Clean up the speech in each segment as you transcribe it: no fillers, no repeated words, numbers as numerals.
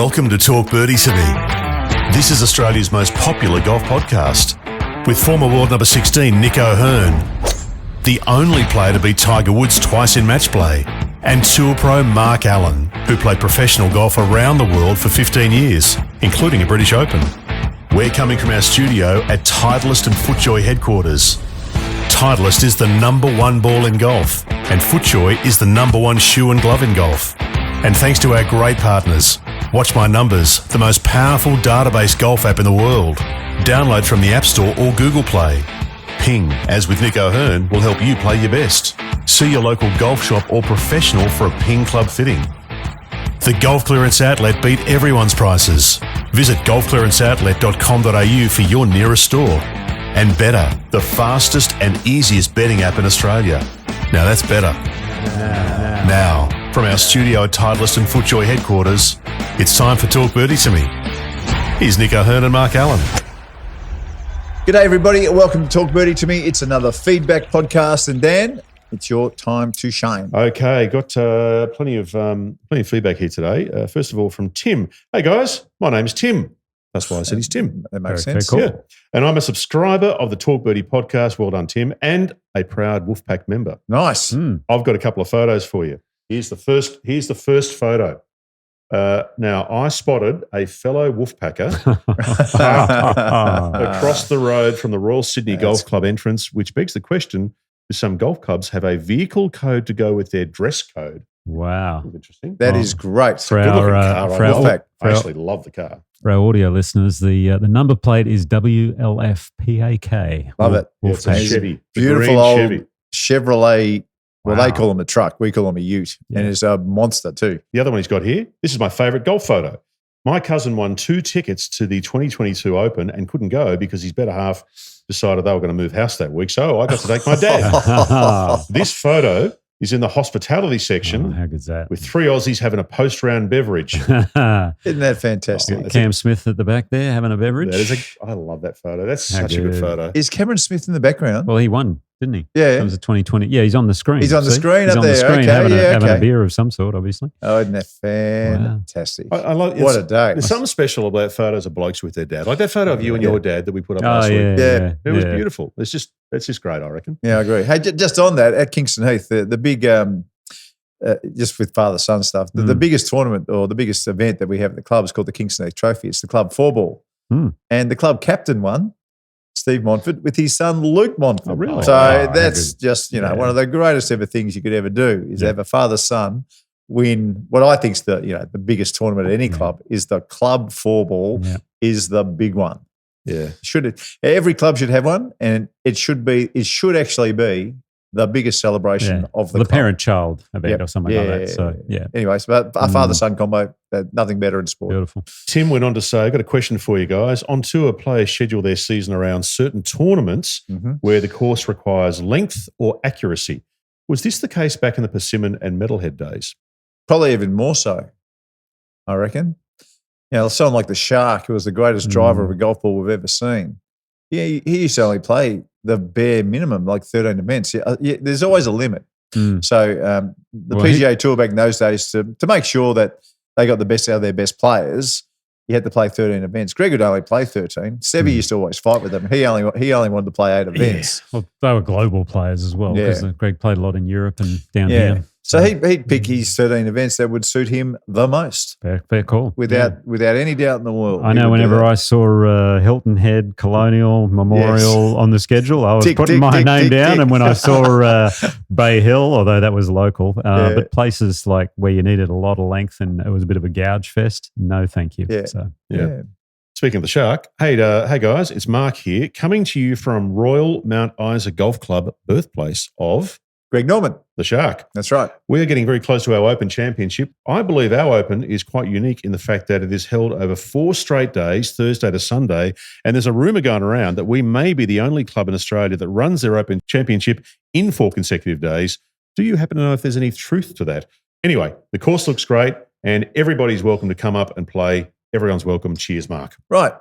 Welcome to Talk Birdie-tome. This is Australia's most popular golf podcast, with former world number 16 Nick O'Hearn, the only player to beat Tiger Woods twice in match play, and tour pro Mark Allen, who played professional golf around the world for 15 years, including a British Open. We're coming from our studio at Titleist and FootJoy headquarters. Titleist is the number one ball in golf, and FootJoy is the number one shoe and glove in golf. And thanks to our great partners, Watch My Numbers, the most powerful database golf app in the world. Download from the App Store or Google Play. Ping, as with Nick O'Hearn, will help you play your best. See your local golf shop or professional for a Ping Club fitting. The Golf Clearance Outlet beat everyone's prices. Visit golfclearanceoutlet.com.au for your nearest store. And Better, the fastest and easiest betting app in Australia. Now that's better. Now, from our studio at Titleist and FootJoy headquarters, it's time for Talk Birdie-tome. Here's Nick O'Hearn and Mark Allen. G'day everybody, welcome to Talk Birdie-tome. It's another feedback podcast, and Dan, it's your time to shine. Okay, got plenty of feedback here today. First of all, from Tim. Hey guys, my name's Tim. That's why I said he's Tim. That makes sense. Cool. Yeah. And I'm a subscriber of the Talk Birdie podcast. Well done, Tim. And a proud Wolfpack member. Nice. I've got a couple of photos for you. Here's the first photo. Now, I spotted a fellow Wolfpacker across the road from the Royal Sydney Golf Club entrance, which begs the question, do some golf clubs have a vehicle code to go with their dress code? Wow. That's interesting. That is great. For our, I actually love the car. For our audio listeners, the number plate is WLFPAK. Love it. It's a Chevy. Beautiful old Chevy. Chevrolet. Well, Wow. they call them a truck. We call them a ute. Yeah. And it's a monster too. The other one he's got here, this is my favourite golf photo. My cousin won 2 tickets to the 2022 Open and couldn't go because his better half decided they were going to move house that week. So I got to take my dad. This photo is in the hospitality section How good's that? with 3 Aussies having a post-round beverage. Isn't that fantastic? Cam Smith at the back there having a beverage. I love that photo. That's How such a good good. photo. Is Cameron Smith in the background? Well, he won, didn't he? Yeah. That was the 2020. Yeah, he's on the screen. He's on the See? screen He's up on the there. screen Okay, having yeah, a beer of some sort, obviously. Oh, isn't that fantastic? I like, What a day. There's something special about photos of blokes with their dad. Like that photo of you and your dad that we put up last Oh, yeah. week. Yeah. It was beautiful. That's just great, I reckon. Yeah, I agree. Hey, just on that, at Kingston Heath, the big, just with father-son stuff, the biggest tournament or the biggest event that we have at the club is called the Kingston Heath Trophy. It's the club 4-ball. And the club captain won, Steve Montfort, with his son Luke Montfort. Oh, really? So Wow, that's just, one of the greatest ever things you could ever do is have a father-son win what I think is the biggest tournament at any club is the club 4-ball is the big one. Yeah. Every club should have one, and it should actually be the biggest celebration of the club. parent-child event or something like that. So, yeah. Anyways, but a father-son combo, nothing better in sport. Beautiful. Tim went on to say, I've got a question for you guys. On tour, players schedule their season around certain tournaments where the course requires length or accuracy. Was this the case back in the Persimmon and Metalhead days? Probably even more so, I reckon. Someone like the Shark, who was the greatest driver of a golf ball we've ever seen. He used to only play the bare minimum, like 13 events. There's always a limit. So the PGA Tour back in those days, to make sure that they got the best out of their best players, you had to play 13 events. Greg would only play 13. Seve used to always fight with them. He only wanted to play 8 events. Yeah. Well, they were global players as well because Greg played a lot in Europe and down here. So he'd pick his 13 events that would suit him the most. Fair call. Without any doubt in the world. I know whenever I saw Hilton Head, Colonial, Memorial on the schedule, I was putting my name down. And when I saw Bay Hill, although that was local, but places like where you needed a lot of length and it was a bit of a gouge fest, no thank you. Yeah. So, Speaking of the Shark, hey guys, it's Mark here, coming to you from Royal Mount Isa Golf Club, birthplace of Greg Norman. the Shark. That's right. We're getting very close to our Open Championship. I believe our Open is quite unique in the fact that it is held over 4 straight days, Thursday to Sunday, and there's a rumour going around that we may be the only club in Australia that runs their Open Championship in 4 consecutive days. Do you happen to know if there's any truth to that? Anyway, the course looks great, and everybody's welcome to come up and play. Everyone's welcome. Cheers, Mark. Right.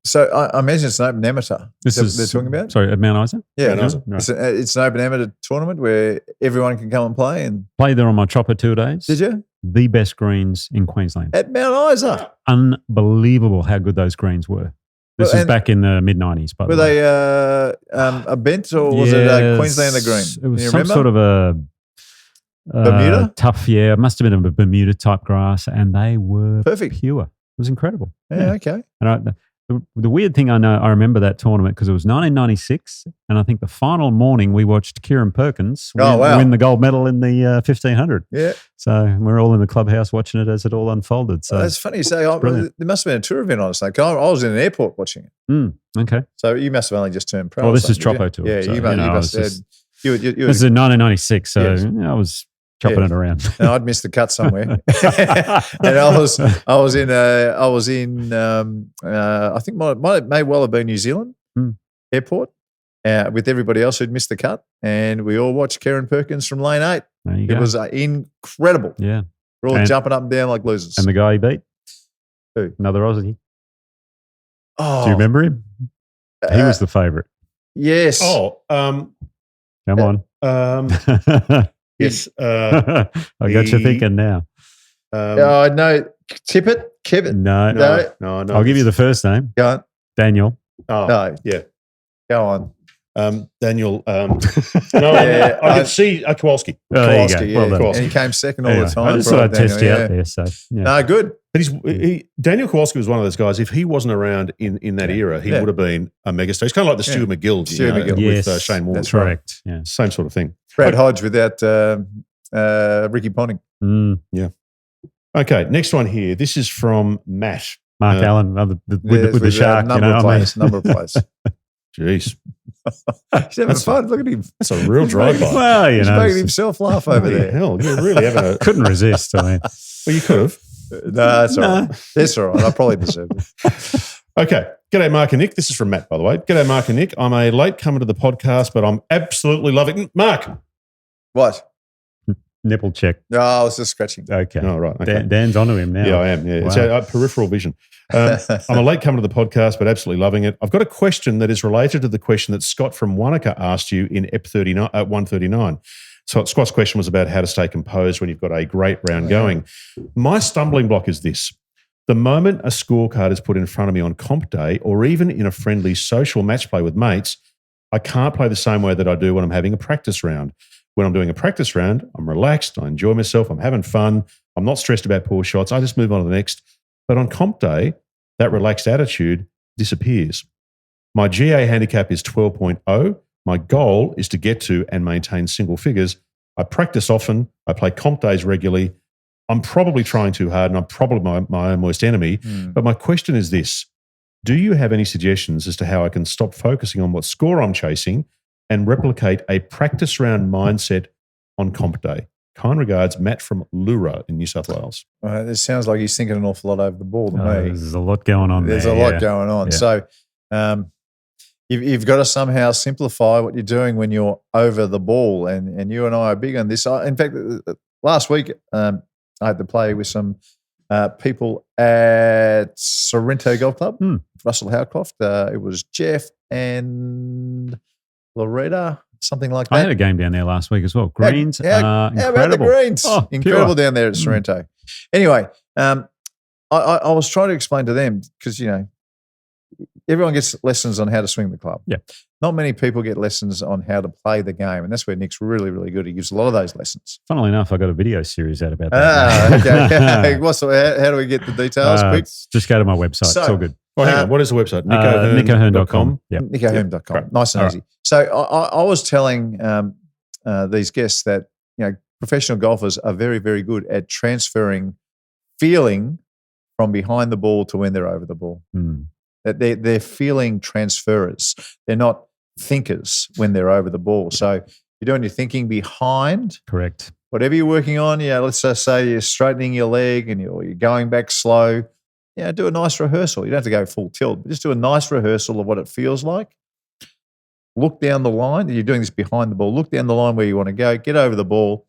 So I imagine it's an open amateur. This is they're talking about? Sorry, at Mount Isa? Yeah. Mount Isa. It's an open amateur tournament where everyone can come and play. And Played there on my Troppo 2 days. did you? the best greens in Queensland. At Mount Isa. Unbelievable how good those greens were. This is back in the mid-90s, by the way. Were they a bent or was it a Queenslander green? It was some sort of a Bermuda? Tough, it must have been a Bermuda type grass, and they were perfect. Pure. It was incredible. Yeah. Okay. And the weird thing I remember that tournament because it was 1996, and I think the final morning we watched Kieren Perkins win the gold medal in the 1500. Yeah. So we're all in the clubhouse watching it as it all unfolded. So that's funny you say. There must have been a tour event on it. I was in an airport watching it. Okay. So you must have only just turned pro. Well, this is Troppo tour. Yeah, so, you must have. This is in 1996, so I was chopping it around. No, I'd missed the cut somewhere, and I was in I think may well have been New Zealand airport with everybody else who'd missed the cut, and we all watched Kieren Perkins from lane 8. It was incredible. Yeah, we're all jumping up and down like losers. And the guy he beat, who? Another Aussie. Oh, do you remember him? He was the favourite. Yes. Oh, come on. Yes. I got you thinking now. No. Tippett? No. I'll give you the first name. Go on. Daniel. Oh, no. Yeah. Go on. Daniel. I could see Kowalski. Kowalski, well done. And he came second all the time. I just thought I'd test you out there. So, No, good. But Daniel Kowalski was one of those guys. If he wasn't around in that era, he would have been a megastar. He's kind of like the Stuart McGill, with Shane Warne. That's correct. Yeah. Same sort of thing. Brad Hodge without Ricky Ponting. Yeah. Okay, next one here. This is from Matt. Mark Allen with the shark. Number of players. Jeez. He's having fun. Look at him. That's a real drive-by. Well, he's making himself laugh over there. Hell, you're really having a... Couldn't resist, I mean. Well, you could have. No, that's all right. That's all right. I probably deserved it. Okay. G'day, Mark and Nick. This is from Matt, by the way. G'day, Mark and Nick. I'm a late comer to the podcast, but I'm absolutely loving it. Mark. What? Nipple check. No, I was just scratching. Okay. Oh, right. Okay. Dan's onto him now. Yeah, I am. Yeah. Wow. It's peripheral vision. I'm a late comer to the podcast, but absolutely loving it. I've got a question that is related to the question that Scott from Wanaka asked you in EP 139. So Scott's question was about how to stay composed when you've got a great round going. My stumbling block is this. The moment a scorecard is put in front of me on comp day or even in a friendly social match play with mates, I can't play the same way that I do when I'm having a practice round. When I'm doing a practice round, I'm relaxed, I enjoy myself, I'm having fun, I'm not stressed about poor shots, I just move on to the next. But on comp day, that relaxed attitude disappears. My GA handicap is 12.0. My goal is to get to and maintain single figures. I practice often, I play comp days regularly. I'm probably trying too hard and I'm probably my own worst enemy. But my question is this. Do you have any suggestions as to how I can stop focusing on what score I'm chasing and replicate a practice round mindset on comp day? Kind regards, Matt from Lura in New South Wales. This sounds like he's thinking an awful lot over the ball to me. There's a lot going on There's a lot going on. Yeah. So you've got to somehow simplify what you're doing when you're over the ball. And you and I are big on this. In fact, last week I had to play with some people at Sorrento Golf Club, Russell Howcroft. It was Jeff and Loretta, something like that. I had a game down there last week as well. Greens how about the greens? Oh, incredible down there at Sorrento. Anyway, I was trying to explain to them because, everyone gets lessons on how to swing the club. Yeah. Not many people get lessons on how to play the game, and that's where Nick's really, really good. He gives a lot of those lessons. Funnily enough, I got a video series out about that. Okay. How do we get the details quick? Just go to my website. It's all good. Oh, hang on. What is the website? NicoHearn.com. Yep. NicoHearn.com. Nice and easy. So I was telling these guests that professional golfers are very, very good at transferring feeling from behind the ball to when they're over the ball. That they're feeling transferers. They're not thinkers when they're over the ball. So you're doing your thinking behind. Correct. Whatever you're working on, let's just say you're straightening your leg and you're going back slow. Do a nice rehearsal. You don't have to go full tilt, but just do a nice rehearsal of what it feels like. Look down the line. You're doing this behind the ball. Look down the line where you want to go. Get over the ball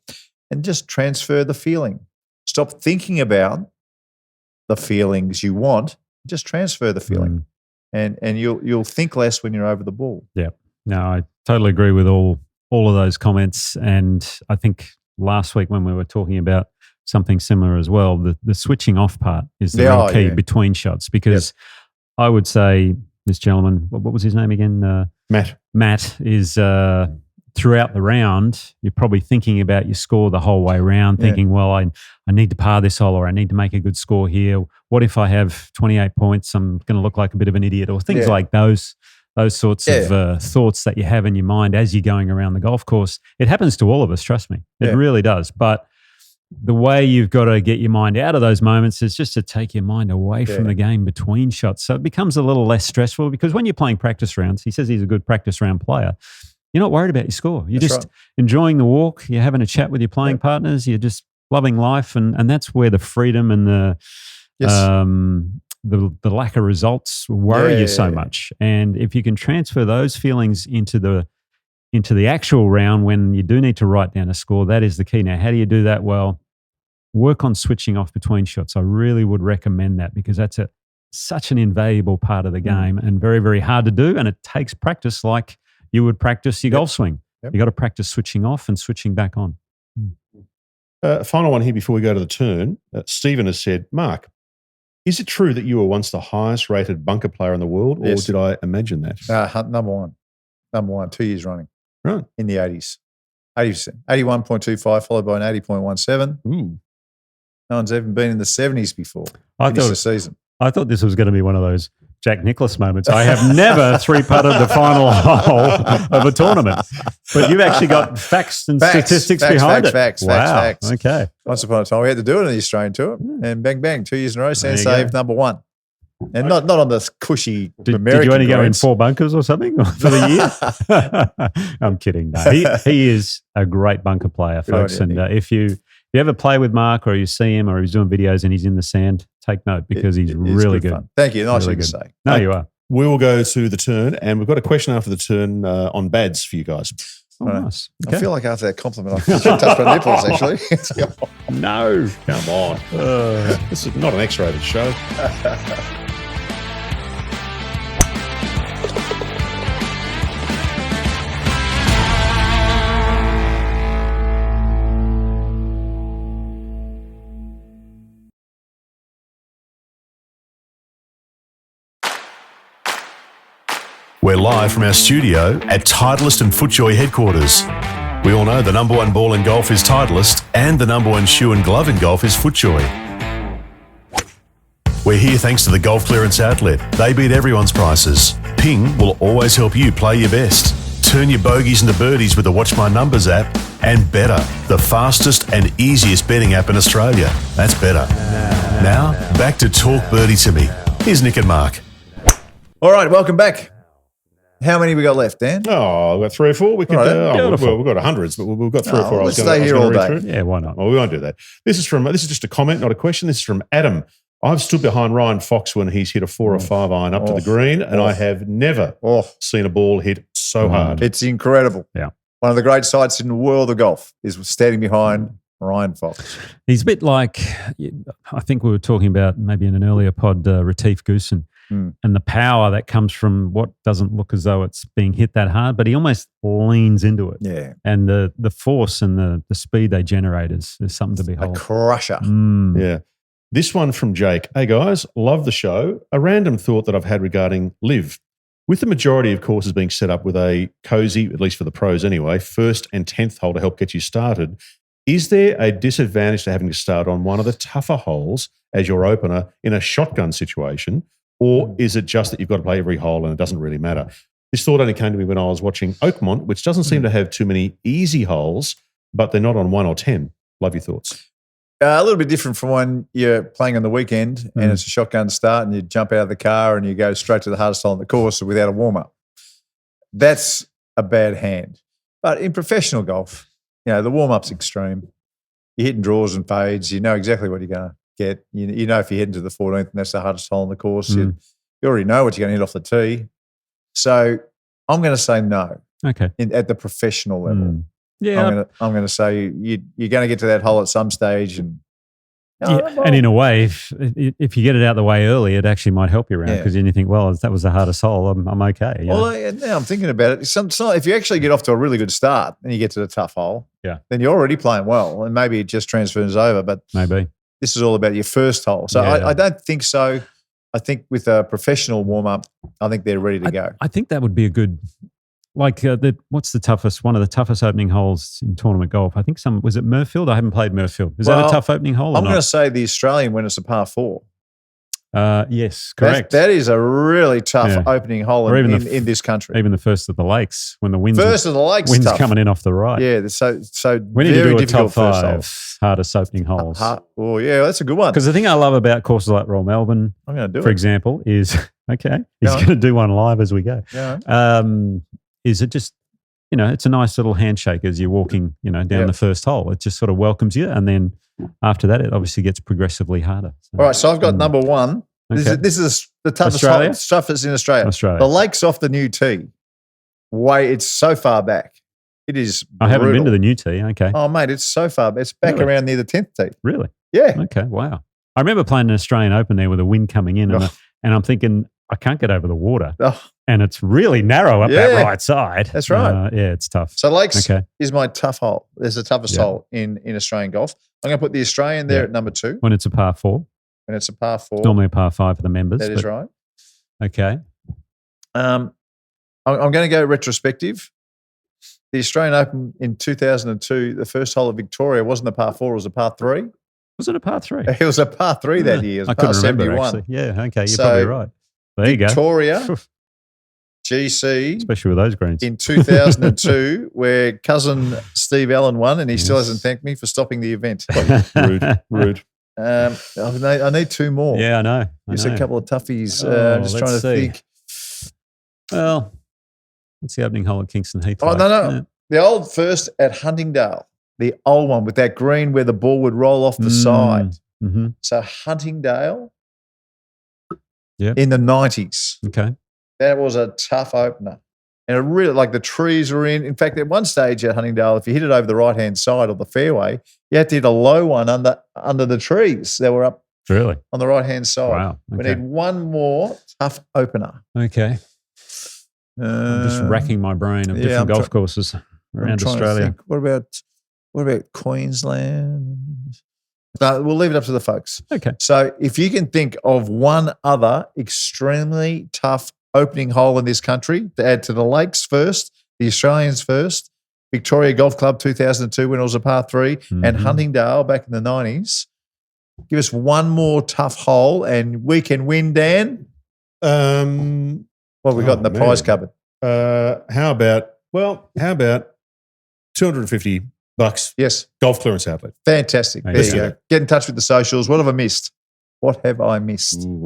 and just transfer the feeling. Stop thinking about the feelings you want. Just transfer the feeling, and you'll think less when you're over the ball. Yeah, no, I totally agree with all of those comments. And I think last week when we were talking about something similar as well. The switching off part is the real key between shots, because I would say this gentleman, what was his name again? Matt is throughout the round, you're probably thinking about your score the whole way around, thinking, well, I need to par this hole, or I need to make a good score here. What if I have 28 points? I'm going to look like a bit of an idiot, or things like those sorts of thoughts that you have in your mind as you're going around the golf course. It happens to all of us, trust me. It really does. But the way you've got to get your mind out of those moments is just to take your mind away from the game between shots. So it becomes a little less stressful, because when you're playing practice rounds, he says he's a good practice round player, you're not worried about your score. You're just enjoying the walk. You're having a chat with your playing partners. You're just loving life. And that's where the freedom and the lack of results worry you so much. And if you can transfer those feelings into the actual round when you do need to write down a score, that is the key. Now, how do you do that? Well, work on switching off between shots. I really would recommend that, because that's such an invaluable part of the game and very, very hard to do. And it takes practice, like you would practice your golf swing. You got to practice switching off and switching back on. Final one here before we go to the turn. Stephen has said, Mark, is it true that you were once the highest rated bunker player in the world, or did I imagine that? Number one, 2 years running. Right. In the 80s. 80%. 81.25 followed by an 80.17. Ooh. No one's even been in the 70s before. The season. I thought this was going to be one of those Jack Nicklaus moments. I have never three-putted the final hole of a tournament. But you've actually got facts and statistics behind it. Facts. Okay. Once upon a time, we had to do it on the Australian Tour, and bang, bang, 2 years in a row, Sand saved number one. And not on the cushy American Did you only go in greens. 4 bunkers or something for the year? I'm kidding. No, he is a great bunker player, folks. And if you ever play with Mark, or you see him, or he's doing videos and he's in the sand, take note, because he's really good. Fun. Thank you. Nice really to say. No, you are. We will go to the turn, and we've got a question after the turn on bads for you guys. Oh, nice. Okay. I feel like after that compliment, I should touch my nipples, actually. No. Come on. This is not an X-rated show. We're live from our studio at Titleist and FootJoy headquarters. We all know the number one ball in golf is Titleist, and the number one shoe and glove in golf is FootJoy. We're here thanks to the Golf Clearance Outlet. They beat everyone's prices. Ping will always help you play your best. Turn your bogeys into birdies with the Watch My Numbers app, and Better, the fastest and easiest betting app in Australia. That's better. Now, back to Talk Birdie-Tome. Here's Nick and Mark. All right, welcome back. How many we got left, Dan? Oh, we've got 3 or 4. We could. We've got hundreds, but we've got 3 or 4. Let's stay here all day. Yeah, why not? Well, we won't do that. This is just a comment, not a question. This is from Adam. I've stood behind Ryan Fox when he's hit a 4 or 5 iron up to the green, and I have never seen a ball hit so hard. It's incredible. Yeah. One of the great sights in the world of golf is standing behind Ryan Fox. He's a bit like, I think we were talking about maybe in an earlier pod, Retief Goosen. And the power that comes from what doesn't look as though it's being hit that hard, but he almost leans into it. Yeah. And the force and the speed they generate is something to behold. A crusher. Yeah. This one from Jake. Hey guys, love the show. A random thought that I've had regarding Live. With the majority of courses being set up with a cozy, at least for the pros anyway, 1st and 10th hole to help get you started, is there a disadvantage to having to start on one of the tougher holes as your opener in a shotgun situation? Or is it just that you've got to play every hole and it doesn't really matter? This thought only came to me when I was watching Oakmont, which doesn't seem to have too many easy holes, but they're not on 1 or 10. Love your thoughts. A little bit different from when you're playing on the weekend and it's a shotgun start and you jump out of the car and you go straight to the hardest hole on the course without a warm-up. That's a bad hand. But in professional golf, the warm-up's extreme. You're hitting draws and fades. You know exactly what you're going to get. You know if you're heading to the 14th and that's the hardest hole on the course, you already know what you're going to hit off the tee. So I'm going to say no. Okay. At the professional level. Yeah. I'm going to say you're going to get to that hole at some stage and And in a way, if you get it out the way early, it actually might help you around because then you think, well, if that was the hardest hole, I'm okay. Well, now I'm thinking about it. If you actually get off to a really good start and you get to the tough hole, then you're already playing well, and maybe it just transfers over. But maybe this is all about your first hole. So I don't think so. I think with a professional warm up, I think they're ready to go. I think that would be a good. Like, what's the toughest? One of the toughest opening holes in tournament golf. I think was it Murfield? I haven't played Murfield. Is that a tough opening hole? I'm going to say the Australian when it's a par 4. Yes, correct. That is a really tough opening hole in this country. Even the first of the lakes when the wind's wind's coming in off the right. Yeah, so we need very to do a top difficult 5 hardest opening holes. Oh yeah, that's a good one. Because the thing I love about courses like Royal Melbourne, I'm going to do for example, is he's going to do one live as we go. Yeah. Is it just? It's a nice little handshake as you're walking, down the first hole. It just sort of welcomes you. And then after that, it obviously gets progressively harder. So, all right, so I've got number 1. Okay. This is the toughest stuff that's in Australia. The lake's off the new tee. It's so far back. It is brutal. I haven't been to the new tee. Okay. Oh, mate, it's so far. It's back around near the 10th tee. Really? Yeah. Okay, wow. I remember playing an Australian Open there with the wind coming in and I'm thinking, I can't get over the water. And it's really narrow up that right side. That's right. It's tough. So Lakes is my tough hole. There's the toughest hole in Australian golf. I'm going to put the Australian there at number 2. When it's a par 4. When it's a par 4. It's normally a par 5 for the members. That is right. Okay. I'm going to go retrospective. The Australian Open in 2002, the first hole of Victoria wasn't a par 4, it was a par 3. Was it a par 3? It was a par 3 that year. It was I par couldn't remember, 71. actually. Yeah, okay, you're probably right. There you go. Victoria, GC. Especially with those greens. In 2002, where cousin Steve Allen won, and he still hasn't thanked me for stopping the event. Rude. I need 2 more. Yeah, I know. Just a couple of toughies. Just trying to think. Well, what's the opening hole at Kingston Heath? Oh, no. Yeah. The old first at Huntingdale. The old one with that green where the ball would roll off the side. Mm-hmm. So Huntingdale Yep. in the 90s. Okay. That was a tough opener. And it really, like the trees were in. In fact, at one stage at Huntingdale, if you hit it over the right-hand side of the fairway, you had to hit a low one under the trees that were up Really? on the right-hand side. Wow. We Okay. need one more tough opener. Okay. I'm just racking my brain of different golf courses around Australia. What about Queensland? No, we'll leave it up to the folks. Okay. So if you can think of one other extremely tough opening hole in this country to add to the Lakes first, the Australians first, Victoria Golf Club 2002 when it was a par 3, and Huntingdale back in the 90s. Give us one more tough hole and we can win, Dan. What have we got in the prize cupboard? How about $250? Yes. Golf clearance outlet. Fantastic. There you go. Get in touch with the socials. What have I missed? Ooh,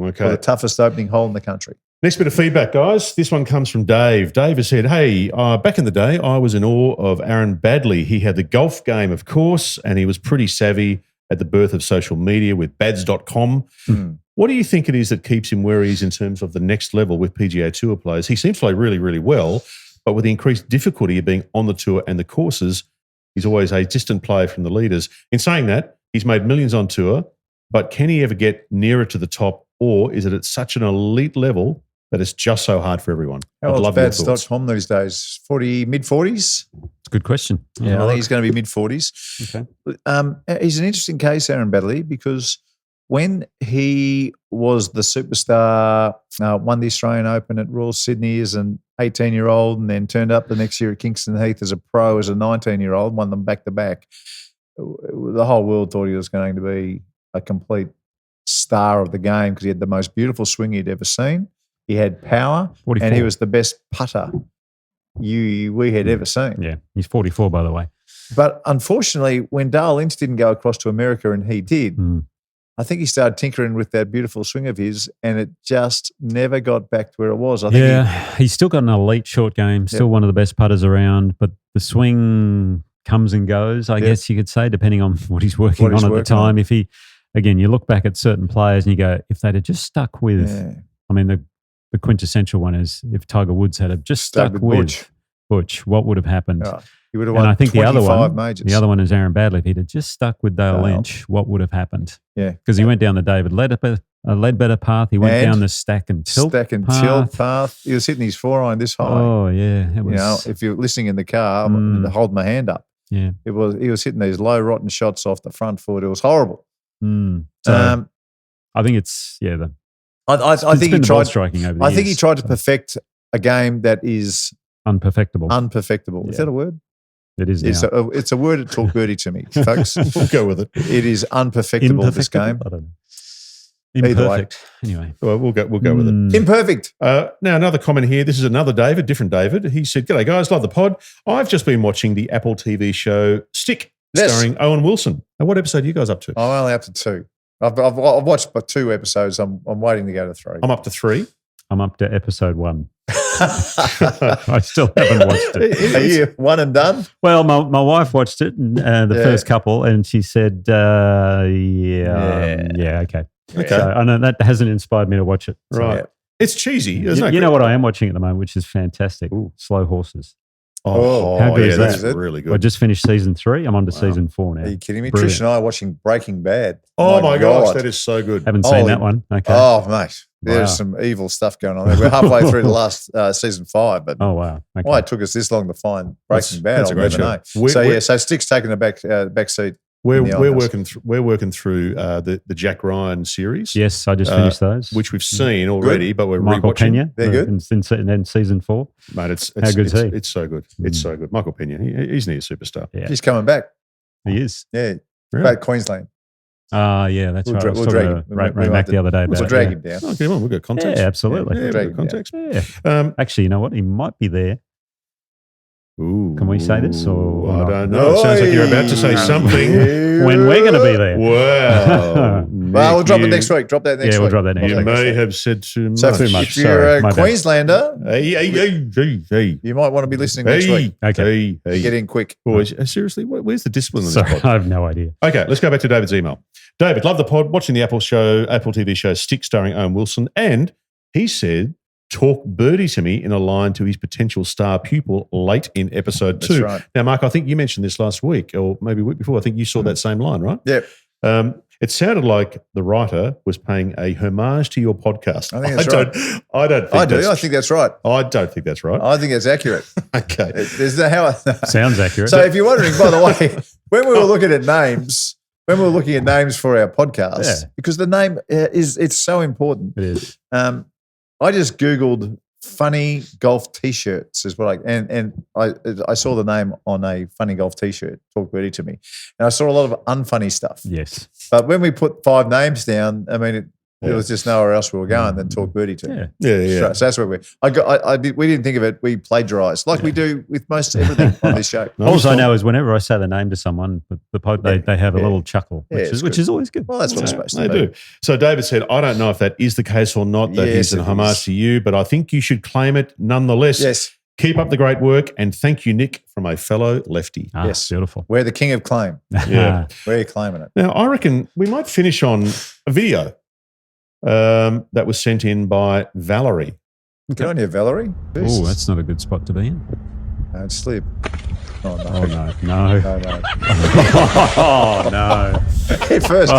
okay. For the toughest opening hole in the country. Next bit of feedback, guys. This one comes from Dave. Dave has said, hey, back in the day, I was in awe of Aaron Baddeley. He had the golf game, of course, and he was pretty savvy at the birth of social media with bads.com. What do you think it is that keeps him where he is in terms of the next level with PGA Tour players? He seems to play really, really well, but with the increased difficulty of being on the tour and the courses, he's always a distant player from the leaders. In saying that, he's made millions on tour, but can he ever get nearer to the top, or is it at such an elite level that it's just so hard for everyone? How old's Bads.com these days? Mid-40s? It's a good question. Yeah, I think he's going to be mid-40s. Okay. He's an interesting case, Aaron Baddeley, because when he was the superstar, won the Australian Open at Royal Sydney as an 18-year-old and then turned up the next year at Kingston Heath as a pro as a 19-year-old, won them back-to-back, the whole world thought he was going to be a complete star of the game because he had the most beautiful swing he'd ever seen. He had power, 44. and he was the best putter we had ever seen. Yeah, he's 44, by the way. But unfortunately, when Dale Lynch didn't go across to America and he did, I think he started tinkering with that beautiful swing of his, and it just never got back to where it was. I think he's still got an elite short game, still one of the best putters around, but the swing comes and goes, I guess you could say, depending on what he's working on at the time. If he, again, you look back at certain players and you go, if they'd have just stuck with, I mean, the quintessential one is if Tiger Woods had have just stuck with Butch, what would have happened? He would have And won I think 25 majors. the other one is Aaron Baddeley. If he'd have just stuck with Dale Lynch, what would have happened? Yeah. Because he went down the David Ledbetter path. He went down the stack and tilt path. He was hitting his 4-iron this high. Oh, yeah. It was, if you're listening in the car, hold my hand up. Yeah. He was hitting these low, rotten shots off the front foot. It was horrible. So I think it's, I think he tried striking over the I years. think he tried to perfect a game that is unperfectable. Unperfectable. Is that a word? It is now. It's a word at Talk Birdie to me, folks. We'll go with it. It is unperfectable, this game. I don't know. Imperfect. Anyway. Well, we'll go with it. Imperfect. Now, another comment here. This is another David, different David. He said, "G'day, guys. Love the pod. I've just been watching the Apple TV show Stick, starring Owen Wilson. Now, what episode are you guys up to?" I'm only up to 2. I've watched 2 episodes. I'm waiting to go to 3. I'm up to 3. I'm up to episode 1. I still haven't watched it. Are you one and done? Well, my wife watched it, the first couple, and she said, okay. Okay. So I know that hasn't inspired me to watch it. So. Right. It's cheesy. You know what I am watching at the moment, which is fantastic. Slow Horses. Oh, how good is that's that? really good. I just finished season 3. I'm on to season 4 now. Are you kidding me? Brilliant. Trish and I are watching Breaking Bad. Oh my gosh, that is so good. Haven't seen that one. Okay. Oh, mate. There's some evil stuff going on there. We're halfway through the last season 5, but wow. Okay. why it took us this long to find Breaking Bad, that's a great show. So Stick's taking the back seat. We're working through the Jack Ryan series. Yes, I just finished those, which we've seen already, but we're Michael rewatching. Pena, they're good. And then season 4, mate. It's how good is he? It's so good. It's so good. Michael Pena, he's near superstar. Yeah. He's coming back. He is. Yeah, really? back Queensland. Yeah, that's right. I was talking to Ray Mack the other day about We'll drag him down. Oh, come on, we've got context. Yeah, absolutely. Yeah, we've got context. Yeah. Actually, you know what? He might be there. Ooh, can we say this? Or I don't know. It sounds like you're about to say something. When we're going to be there. Wow. Well, we'll drop it next week. Drop that next week. Yeah, we'll drop that next week. You may have said too much. So if you're a Queenslander, you might want to be listening next week. Okay. Get in quick. Boys, seriously, where's the discipline in this pod? I have no idea. Okay, let's go back to David's email. David, love the pod, watching the Apple TV show Stick starring Owen Wilson, and he said, "Talk birdie to me" in a line to his potential star pupil late in episode 2. That's right. Now, Mark, I think you mentioned this last week or maybe a week before. I think you saw that same line, right? Yep. It sounded like the writer was paying a homage to your podcast. I think that's right. I don't think I do. I think that's right. I don't think that's right. I think that's accurate. Okay. There's no how. Sounds accurate. So if you're wondering, by the way, when we were looking at names for our podcast, because the name it's so important. It is. I just Googled funny golf T-shirts is what I saw the name on a funny golf T-shirt, Talk Birdie to me, and I saw a lot of unfunny stuff. Yes. But when we put 5 names down, I mean, there was just nowhere else we were going than Talk Birdie to me. Yeah. So that's where we didn't think of it. We plagiarised like we do with most everything on this show. All I know is whenever I say the name to someone, the pod, they have a little chuckle, which is always good. Well, that's what it's supposed to do. So David said, "I don't know if that is the case or not, that he's an homage to you, but I think you should claim it nonetheless." Yes. Keep up the great work, and thank you, Nick, from a fellow lefty. Yes, beautiful. We're the king of claim. Yeah, we're claiming it. Now, I reckon we might finish on a video that was sent in by Valerie. Good on you, Valerie. Oh, that's not a good spot to be in. Don't slip. Oh, no. Oh, no. Oh, no. At first.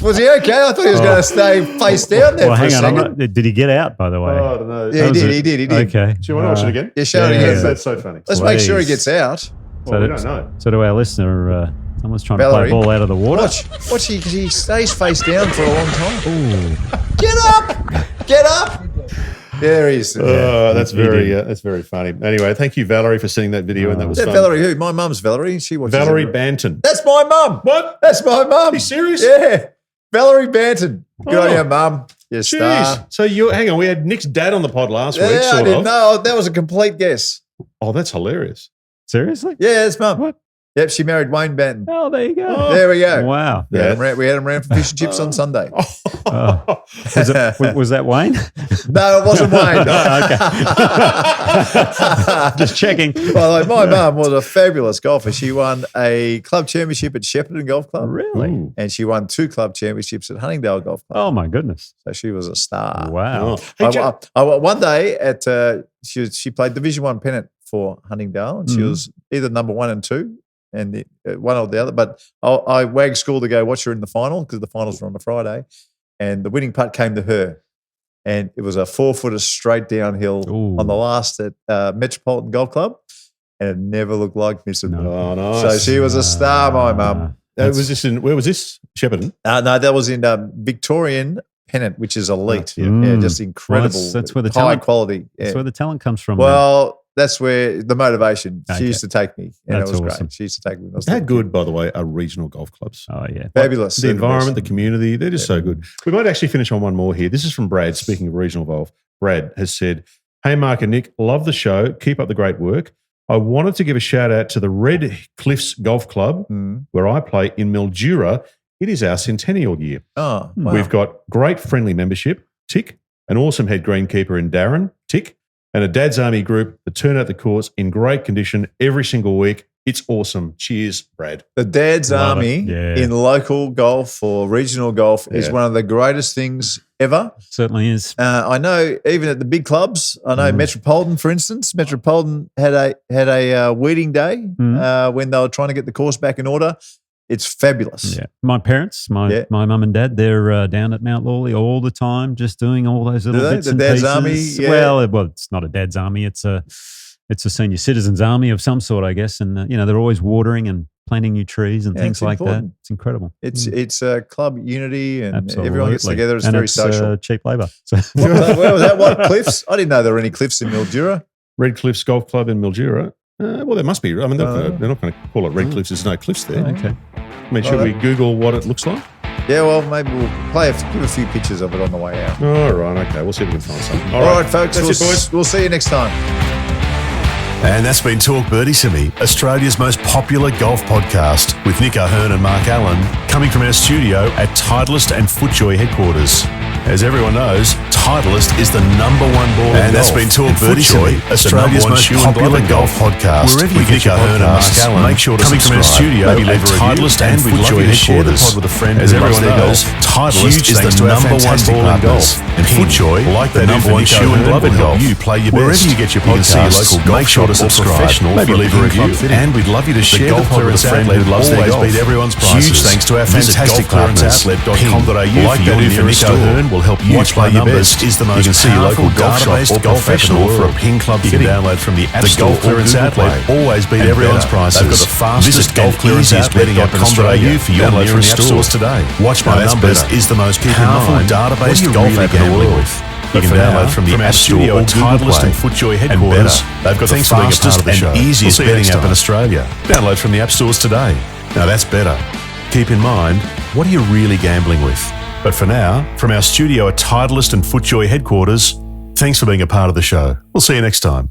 Was he okay? I thought he was going to stay face down there for a second. Did he get out, by the way? Oh, I don't know. Yeah, he did. Okay. Do you want to watch it again? Yeah, show it again. That's so funny. Let's make sure he gets out. Well, we don't know. So to our listener, someone's trying Valerie, to play a ball out of the water. Watch he stays face down for a long time. Ooh. Get up! There he is. That's very funny. Anyway, thank you, Valerie, for seeing that video, and that was fun. Valerie who? My mum's Valerie. She watches Valerie Banton. That's my mum. What? That's my mum. Are you serious? Yeah. Valerie Banton. Good on you, mum. You star. So hang on, we had Nick's dad on the pod last week, I didn't know. That was a complete guess. Oh, that's hilarious. Seriously? Yeah, that's mum. What? Yep, she married Wayne Banton. Oh, there you go. Oh. There we go. Wow. We had him round for fish and chips on Sunday. Was that Wayne? No, it wasn't Wayne. Okay. Just checking. By the way, my mum was a fabulous golfer. She won a club championship at Shepparton Golf Club. Really? Ooh. And she won 2 club championships at Huntingdale Golf Club. Oh, my goodness. So she was a star. Wow. Oh. Hey, one day at she played Division 1 pennant for Huntingdale, and she was either number 1 and 2, and one or the other. But I wagged school to go watch her in the final because the finals were on a Friday, and the winning putt came to her. And it was a 4-footer straight downhill on the last at Metropolitan Golf Club, and it never looked like missing. Oh, nice. So she was a star, my mum. Where was this? Shepparton? No, that was in Victorian Pennant, which is elite. Just incredible. Well, that's where the high talent, quality. That's where the talent comes from. Well, that's where the motivation. She used to take me, and That's it was awesome. great. She used to take me. How good, by the way, are regional golf clubs? Oh, yeah. Fabulous. The environment, the community, they're just so good. We might actually finish on one more here. This is from Brad, speaking of regional golf. Brad has said, "Hey, Mark and Nick, love the show. Keep up the great work. I wanted to give a shout out to the Red Cliffs Golf Club, where I play in Mildura. It is our centennial year. Oh, wow. We've got great friendly membership, tick, an awesome head greenkeeper in Darren, tick, and a Dad's Army group that turn out the course in great condition every single week. It's awesome. Cheers, Brad." The Dad's Love Army it. in local golf or regional golf is one of the greatest things ever. Certainly is. I know even at the big clubs, I know Metropolitan, for instance, Metropolitan had a weeding day when they were trying to get the course back in order. It's fabulous. Yeah. My parents, my mum and dad, they're down at Mount Lawley all the time, just doing all those little bits and Dad's pieces. Army, yeah. Well, it's not a Dad's Army. It's a senior citizens army of some sort, I guess. And they're always watering and planting new trees and things like that. It's incredible. It's a club unity, and Absolutely. everyone gets together. It's and very social. Cheap labour. So. Where was that? What cliffs? I didn't know there were any cliffs in Mildura. Red Cliffs Golf Club in Mildura. Well, there must be. I mean, they're not going to call it Red Cliffs. There's no cliffs there. Okay. I mean, should we Google what it looks like? Yeah, well, maybe we'll give a few pictures of it on the way out. All right, okay. We'll see if we can find something. All right, folks. That's it, boys. We'll see you next time. And that's been Talk Birdie, Australia's most popular golf podcast, with Nick O'Hearn and Mark Allen, coming from our studio at Titleist and FootJoy headquarters. As everyone knows, Titleist is the #1 ball in golf. And that's been Talk Birdie, Australia's most popular golf podcast. Wherever you with get Nick your O'Hearn and Mark podcasts, Allen, make sure to coming from our subscribe. studio Maybe leave at a review, Titleist and and we'd love FootJoy you to share the headquarters. pod with a friend As who everyone loves their knows, golf. Titleist Huge is thanks the to our #1 fantastic ball in partners. golf. And King, FootJoy, like the they do for #1 Nick shoe and O'Hearn, glove will in help golf. you play your Wherever best. you get your You can see your podcasts, local make sure to golf shop or subscribe. professional Maybe for a leave a King review. Club fitting. And we'd love you to share Golf the pod with Clearance a friend Outlet who loves their always golf. beat everyone's prices. Huge thanks to our Visit fantastic partners. golfclearanceoutlet.com.au Like for they your do for nearest Nick store. O'Hearn will help you Watch play my your numbers. best. Is the You most can see your local powerful golf shop database or golf professional app in the for a world. Ping Club You can fitting. download from the App The Store Golf Clearance or Google Outlet Play. always beat And everyone's better, prices. they've got the fastest Visit and golfclearanceoutlet.com.au betting app in Australia for your download from the nearest App store. Stores today. Watch my Now, numbers Better is the most Keep in powerful mind, what database are you golf really app in the gambling world. with? You can But for download now, from the from our App Store studio or at Google Titleist Play. and FootJoy And headquarters. better, they've got Thanks the for being a part fastest of the and show. easiest We'll see you betting next app in time. Australia. Download from the App Stores today. Now that's better. Keep in mind, what are you really gambling with? But for now, from our studio at Titleist and FootJoy headquarters, thanks for being a part of the show. We'll see you next time.